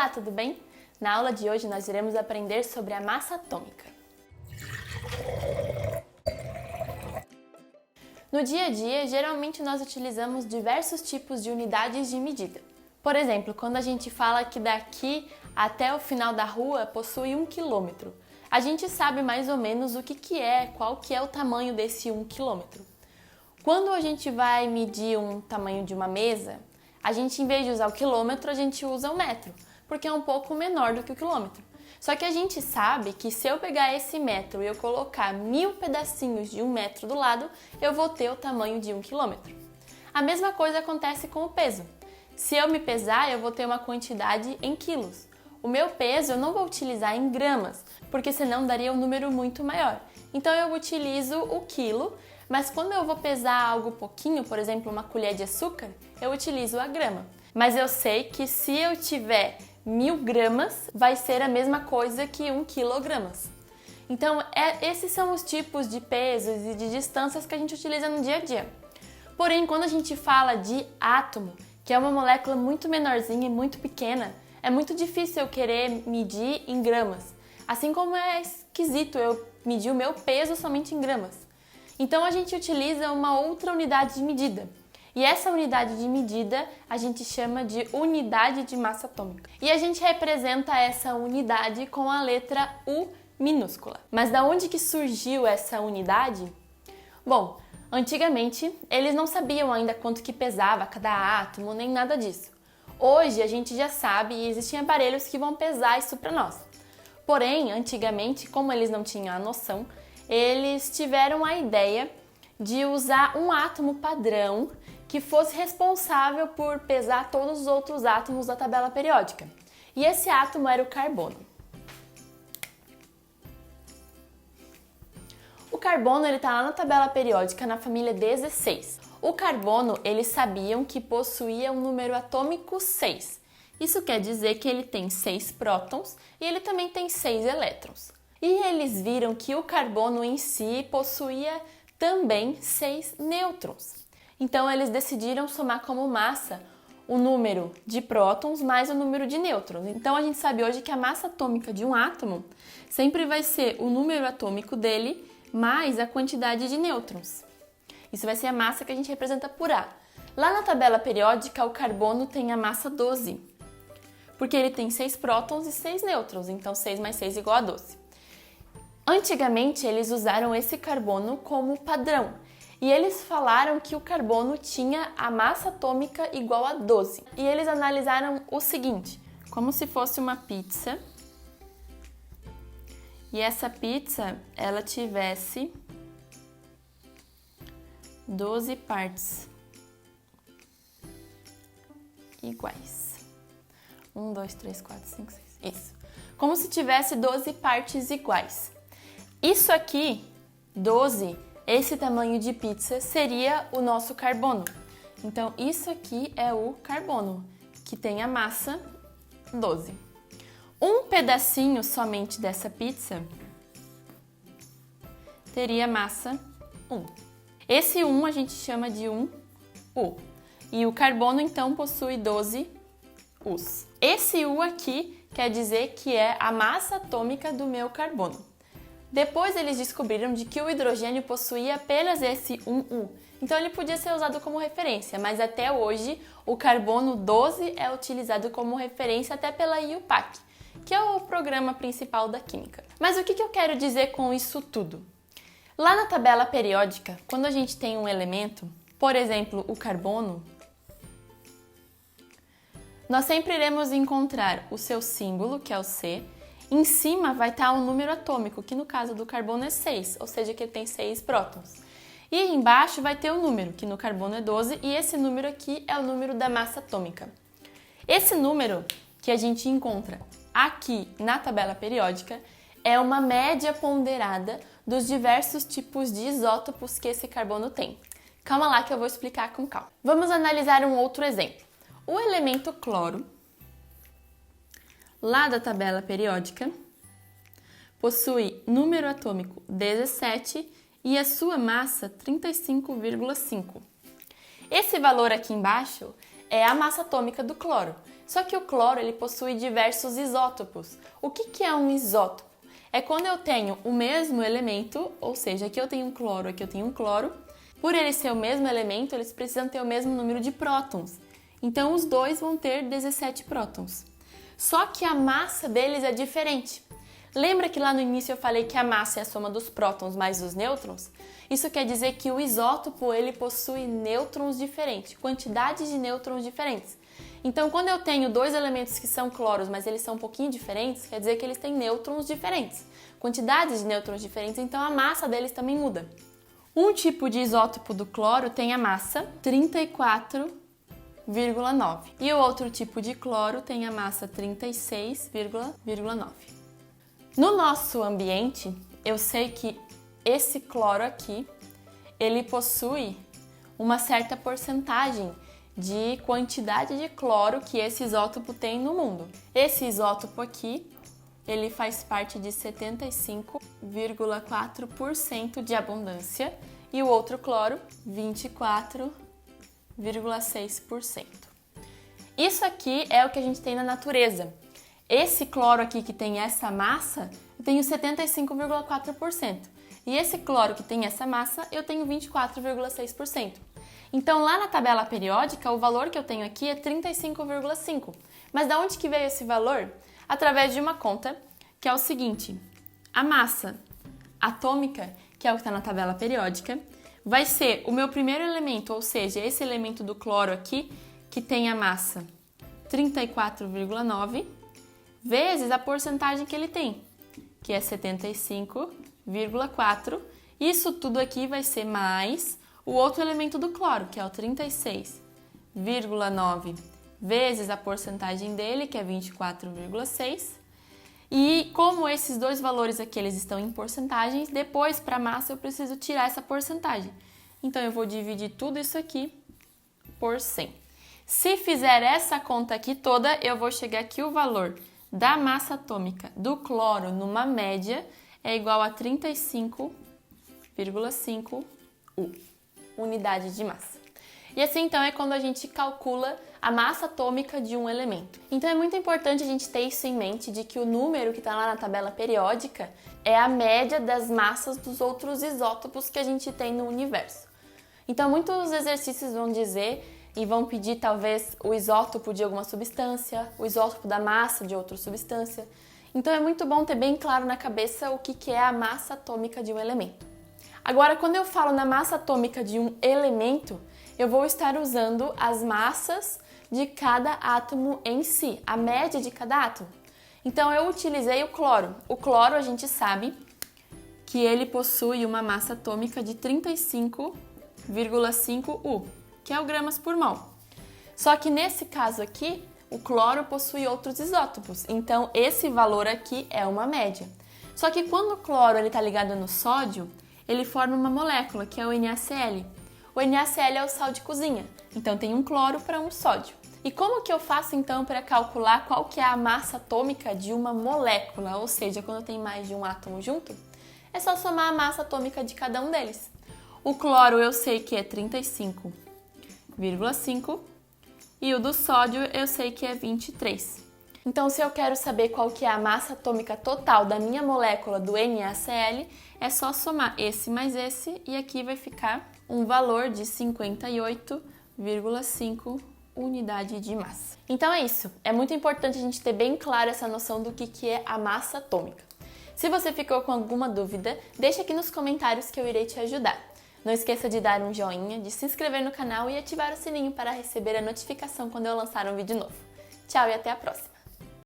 Olá, tudo bem? Na aula de hoje nós iremos aprender sobre a massa atômica. No dia a dia, geralmente nós utilizamos diversos tipos de unidades de medida. Por exemplo, quando a gente fala que daqui até o final da rua possui 1 quilômetro, a gente sabe mais ou menos qual que é o tamanho desse 1 quilômetro. Quando a gente vai medir um tamanho de uma mesa, a gente, em vez de usar o quilômetro, a gente usa o metro, porque é um pouco menor do que o quilômetro. Só que a gente sabe que se eu pegar esse metro e eu colocar 1000 pedacinhos de 1 metro do lado, eu vou ter o tamanho de 1 quilômetro. A mesma coisa acontece com o peso. Se eu me pesar, eu vou ter uma quantidade em quilos. O meu peso eu não vou utilizar em gramas, porque senão daria um número muito maior. Então eu utilizo o quilo, mas quando eu vou pesar algo pouquinho, por exemplo, uma colher de açúcar, eu utilizo a grama. Mas eu sei que se eu tiver 1000 gramas, vai ser a mesma coisa que 1 quilogramas. Então, esses são os tipos de pesos e de distâncias que a gente utiliza no dia a dia. Porém, quando a gente fala de átomo, que é uma molécula muito menorzinha e muito pequena, é muito difícil eu querer medir em gramas. Assim como é esquisito eu medir o meu peso somente em gramas. Então, a gente utiliza uma outra unidade de medida. E essa unidade de medida a gente chama de unidade de massa atômica. E a gente representa essa unidade com a letra U minúscula. Mas da onde que surgiu essa unidade? Bom, antigamente eles não sabiam ainda quanto que pesava cada átomo, nem nada disso. Hoje a gente já sabe e existem aparelhos que vão pesar isso para nós. Porém, antigamente, como eles não tinham a noção, eles tiveram a ideia de usar um átomo padrão que fosse responsável por pesar todos os outros átomos da tabela periódica. E esse átomo era o carbono. O carbono está lá na tabela periódica na família 16. O carbono, eles sabiam que possuía um número atômico 6. Isso quer dizer que ele tem 6 prótons e ele também tem 6 elétrons. E eles viram que o carbono em si possuía também 6 nêutrons. Então, eles decidiram somar como massa o número de prótons mais o número de nêutrons. Então, a gente sabe hoje que a massa atômica de um átomo sempre vai ser o número atômico dele mais a quantidade de nêutrons. Isso vai ser a massa que a gente representa por A. Lá na tabela periódica, o carbono tem a massa 12, porque ele tem 6 prótons e 6 nêutrons, então 6 mais 6 igual a 12. Antigamente, eles usaram esse carbono como padrão. E eles falaram que o carbono tinha a massa atômica igual a 12. E eles analisaram o seguinte, como se fosse uma pizza. E essa pizza, ela tivesse 12 partes iguais. 1, 2, 3, 4, 5, 6. Isso. Como se tivesse 12 partes iguais. Isso aqui, 12, esse tamanho de pizza seria o nosso carbono. Então, isso aqui é o carbono, que tem a massa 12. Um pedacinho somente dessa pizza teria massa 1. Esse 1 a gente chama de 1U. E o carbono, então, possui 12 U's. Esse U aqui quer dizer que é a massa atômica do meu carbono. Depois eles descobriram de que o hidrogênio possuía apenas esse 1U, então ele podia ser usado como referência, mas até hoje o carbono 12 é utilizado como referência até pela IUPAC, que é o programa principal da química. Mas o que eu quero dizer com isso tudo? Lá na tabela periódica, quando a gente tem um elemento, por exemplo, o carbono, nós sempre iremos encontrar o seu símbolo, que é o C. Em cima vai estar um número atômico, que no caso do carbono é 6, ou seja, que ele tem 6 prótons. E embaixo vai ter o número, que no carbono é 12, e esse número aqui é o número da massa atômica. Esse número que a gente encontra aqui na tabela periódica é uma média ponderada dos diversos tipos de isótopos que esse carbono tem. Calma lá que eu vou explicar com calma. Vamos analisar um outro exemplo. O elemento cloro, lá da tabela periódica, possui número atômico 17 e a sua massa 35,5. Esse valor aqui embaixo é a massa atômica do cloro. Só que o cloro ele possui diversos isótopos. O que é um isótopo? É quando eu tenho o mesmo elemento, ou seja, aqui eu tenho um cloro, aqui eu tenho um cloro. Por ele ser o mesmo elemento, eles precisam ter o mesmo número de prótons. Então os dois vão ter 17 prótons. Só que a massa deles é diferente. Lembra que lá no início eu falei que a massa é a soma dos prótons mais os nêutrons? Isso quer dizer que o isótopo ele possui nêutrons diferentes, quantidades de nêutrons diferentes. Então, quando eu tenho dois elementos que são cloros, mas eles são um pouquinho diferentes, quer dizer que eles têm nêutrons diferentes, quantidades de nêutrons diferentes, então a massa deles também muda. Um tipo de isótopo do cloro tem a massa 34,9 e o outro tipo de cloro tem a massa 36,9. No nosso ambiente, eu sei que esse cloro aqui, ele possui uma certa porcentagem de quantidade de cloro que esse isótopo tem no mundo. Esse isótopo aqui, ele faz parte de 75,4% de abundância e o outro cloro, 24,6%. Isso aqui é o que a gente tem na natureza. Esse cloro aqui que tem essa massa, eu tenho 75,4%. E esse cloro que tem essa massa, eu tenho 24,6%. Então, lá na tabela periódica, o valor que eu tenho aqui é 35,5. Mas da onde que veio esse valor? Através de uma conta, que é o seguinte. A massa atômica, que é o que está na tabela periódica, vai ser o meu primeiro elemento, ou seja, esse elemento do cloro aqui, que tem a massa 34,9, vezes a porcentagem que ele tem, que é 75,4. Isso tudo aqui vai ser mais o outro elemento do cloro, que é o 36,9, vezes a porcentagem dele, que é 24,6. E como esses dois valores aqui eles estão em porcentagens, depois para a massa eu preciso tirar essa porcentagem. Então eu vou dividir tudo isso aqui por 100. Se fizer essa conta aqui toda, eu vou chegar aqui o valor da massa atômica do cloro numa média é igual a 35,5 unidade de massa. E assim então é quando a gente calcula a massa atômica de um elemento. Então é muito importante a gente ter isso em mente de que o número que está lá na tabela periódica é a média das massas dos outros isótopos que a gente tem no universo. Então muitos exercícios vão dizer e vão pedir talvez o isótopo de alguma substância, o isótopo da massa de outra substância. Então é muito bom ter bem claro na cabeça o que é a massa atômica de um elemento. Agora, quando eu falo na massa atômica de um elemento, eu vou estar usando as massas de cada átomo em si, a média de cada átomo. Então, eu utilizei o cloro. O cloro, a gente sabe que ele possui uma massa atômica de 35,5 U, que é o gramas por mol. Só que nesse caso aqui, o cloro possui outros isótopos, então esse valor aqui é uma média. Só que quando o cloro está ligado no sódio, ele forma uma molécula, que é o NaCl. O NaCl é o sal de cozinha, então tem um cloro para um sódio. E como que eu faço então para calcular qual que é a massa atômica de uma molécula, ou seja, quando tem mais de um átomo junto? É só somar a massa atômica de cada um deles. O cloro eu sei que é 35,5 e o do sódio eu sei que é 23. Então, se eu quero saber qual que é a massa atômica total da minha molécula do NaCl, é só somar esse mais esse e aqui vai ficar um valor de 58,5 unidade de massa. Então é isso, é muito importante a gente ter bem claro essa noção do que é a massa atômica. Se você ficou com alguma dúvida, deixa aqui nos comentários que eu irei te ajudar. Não esqueça de dar um joinha, de se inscrever no canal e ativar o sininho para receber a notificação quando eu lançar um vídeo novo. Tchau e até a próxima!